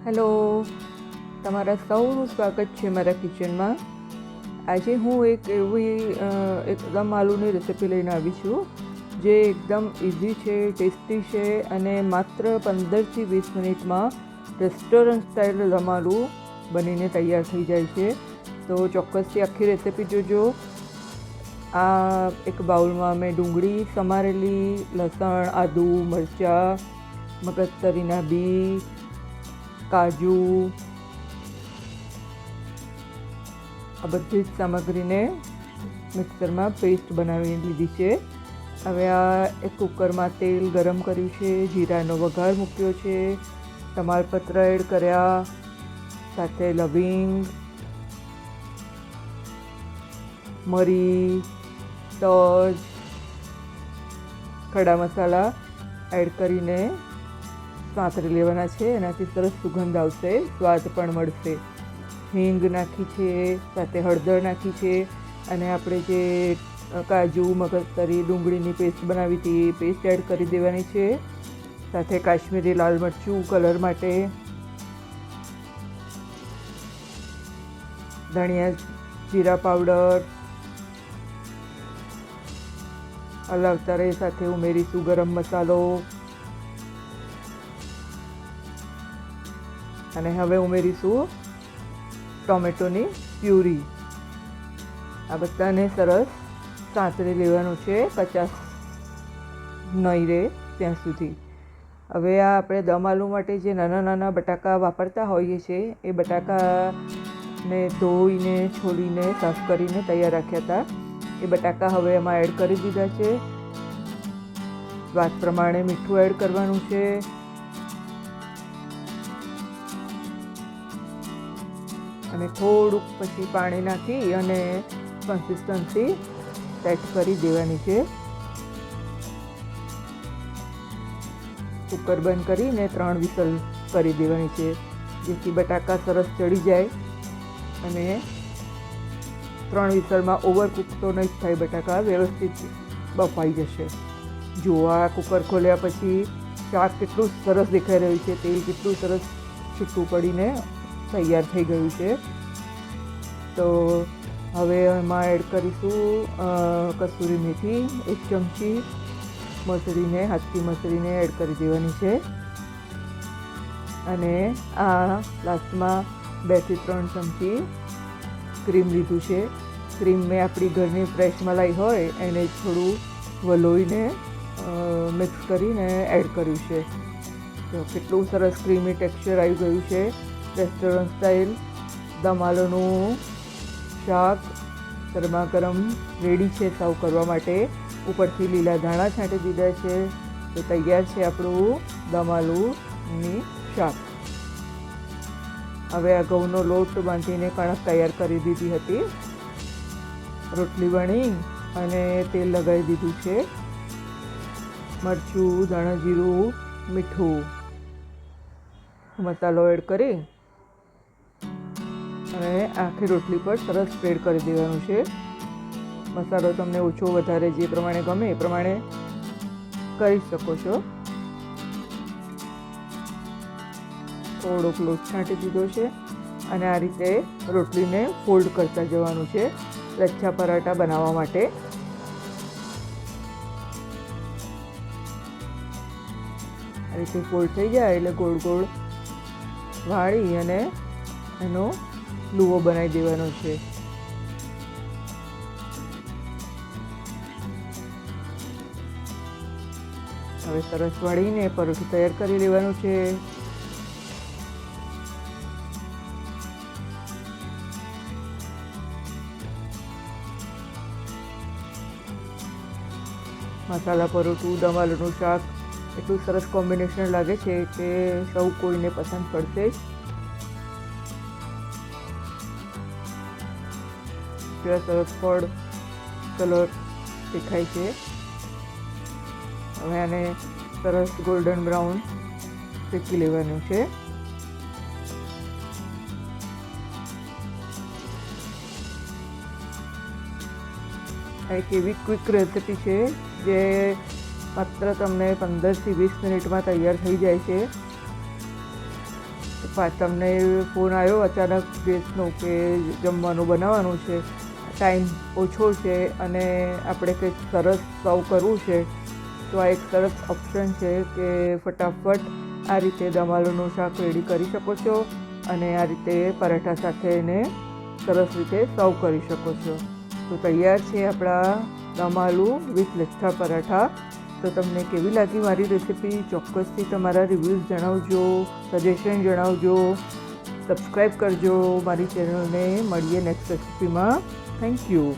Hello, તમારા સૌનું સ્વાગત છે મારા કિચનમાં. આજે હું એકદમ આલુની રેસિપી લઈને આવી છું, જે એકદમ ઇઝી છે, ટેસ્ટી છે અને માત્ર 15થી 20 મિનિટમાં રેસ્ટોરન્ટ સ્ટાઇલ દમ આલુ બનીને તૈયાર થઈ જાય છે. તો ચોક્કસથી આખી રેસિપી જોજો. આ એક બાઉલમાં મેં ડુંગળી સમારેલી, લસણ, આદું, મરચાં, મગજતરીના બી, કાજુ, આ બધી જ સામગ્રીને મિક્સરમાં પેસ્ટ બનાવી લીધી છે. હવે આ એક કુકરમાં તેલ ગરમ કર્યું છે, જીરાનો વઘાર મૂક્યો છે, તમાલપત્ર એડ કર્યા, સાથે લવિંગ, મરી, તજ, ખડા મસાલા એડ કરીને સાંતળી લેવાના છે. એનાથી સરસ સુગંધ આવશે, સ્વાદ પણ મળશે. હિંગ નાખી છે, સાથે હળદર નાખી છે અને આપણે જે કાજુ, મગજતરી, ડુંગળીની પેસ્ટ બનાવી હતી એ પેસ્ટ એડ કરી દેવાની છે. સાથે કાશ્મીરી લાલ મરચું કલર માટે, ધનિયા જીરા પાવડર હલાવતા રહે. સાથે ઉમેરીશું ગરમ મસાલો અને હવે ઉમેરીશું ટોમેટોની પ્યુરી. આ બધાને સરસ સાંતળી લેવાનું છે, કચાશ નહીં રહે ત્યાં સુધી. હવે આ આપણે દમ આલુ માટે જે નાના નાના બટાકા વાપરતા હોઈએ છીએ એ બટાકાને ધોઈને, છોલીને, સાફ કરીને તૈયાર રાખ્યા હતા. એ બટાકા હવે એમાં એડ કરી દીધા છે. સ્વાદ પ્રમાણે મીઠું એડ કરવાનું છે. અને થોડુંક પછી પાણી નાખી અને કન્સિસ્ટન્સી સેટ કરી દેવાની છે. કુકર બંધ કરીને 3 વિસલ કરી દેવાની છે, જેથી બટાકા સરસ ચડી જાય અને 3 વિસલમાં ઓવરકુક તો નહીં જ થાય, બટાકા વ્યવસ્થિત બફાઈ જશે. જુઓ, આ કુકર ખોલ્યા પછી શાક કેટલું સરસ દેખાઈ રહ્યું છે, તેલ કેટલું સરસ છૂટું પડીને તૈયાર થઈ ગયું છે. તો હવે એમાં એડ કરીશું કસૂરી મેથી 1 ચમચી મસળીને, હાથથી મસળીને એડ કરી દેવાની છે. અને આ લાસ્ટમાં 2 થી 3 ચમચી ક્રીમ લીધું છે. ક્રીમ મેં આપણી ઘરની ફ્રેશ મલાઈ હોય એને થોડું વલોઈને મિક્સ કરીને એડ કર્યું છે. તો કેટલું સરસ ક્રીમી ટેક્સચર આવી ગયું છે. રેસ્ટોરન્ટ સ્ટાઇલ દમ આલુનું શાક ગરમા ગરમ રેડી છે સર્વ કરવા માટે. ઉપરથી લીલા ધાણા છાંટી દીધા છે. તો તૈયાર છે આપણું દમ આલુની શાક. હવે આ ઘઉંનો લોટ બાંધીને કણક તૈયાર કરી દીધી હતી. રોટલી વણી અને તેલ લગાવી દીધું છે. મરચું, ધાણા જીરું, મીઠું, મસાલો એડ કરી અને આખી રોટલી પર સરસ સ્પ્રેડ કરી દેવાનું છે. મસાલો તમને ઓછો વધારે જે પ્રમાણે ગમે એ પ્રમાણે કરી શકો છો. થોડોક લોટ છાંટી દીધો છે અને આ રીતે રોટલીને ફોલ્ડ કરતા જવાનું છે લચ્છા પરાઠા બનાવવા માટે. આ રીતે ફોલ્ડ થઈ જાય એટલે ગોળ ગોળ વાળી અને એનો લુવો બનાવી દેવાનો છે. હવે સરસ વાળીને પરોઠું તૈયાર કરી લેવાનું છે. મસાલા પરોઠું, દમ આલુનું શાક એટલું સરસ કોમ્બિનેશન લાગે છે કે સૌ કોઈને પસંદ પડશે જ. કેવા સરસ ફળ કલર દેખાય છે. હવે આને સરસ ગોલ્ડન બ્રાઉન શેકી લેવાનું છે. આ એક એવી ક્વિક રેસિપી છે જે માત્ર તમને 15 થી 20 મિનિટમાં તૈયાર થઈ જાય છે. તમને ફોન આવ્યો અચાનક ગેસનો કે જમવાનું બનાવવાનું છે, ટાઈમ ઓછો છે અને આપણે કંઈક સરસ સર્વ કરવું છે, તો આ એક સરસ ઓપ્શન છે કે ફટાફટ આ રીતે દમ આલુનું શાક રેડી કરી શકો છો અને આ રીતે પરાઠા સાથે એને સરસ રીતે સર્વ કરી શકો છો. તો તૈયાર છે આપણા દમ આલુ વિથ લચ્છા પરાઠા. તો તમને કેવી લાગી મારી રેસીપી? ચોક્કસથી તમારા રિવ્યૂઝ જણાવજો, સજેશન જણાવજો, સબસ્ક્રાઈબ કરજો મારી ચેનલને. મળીએ નેક્સ્ટ રેસીપીમાં. Thank you.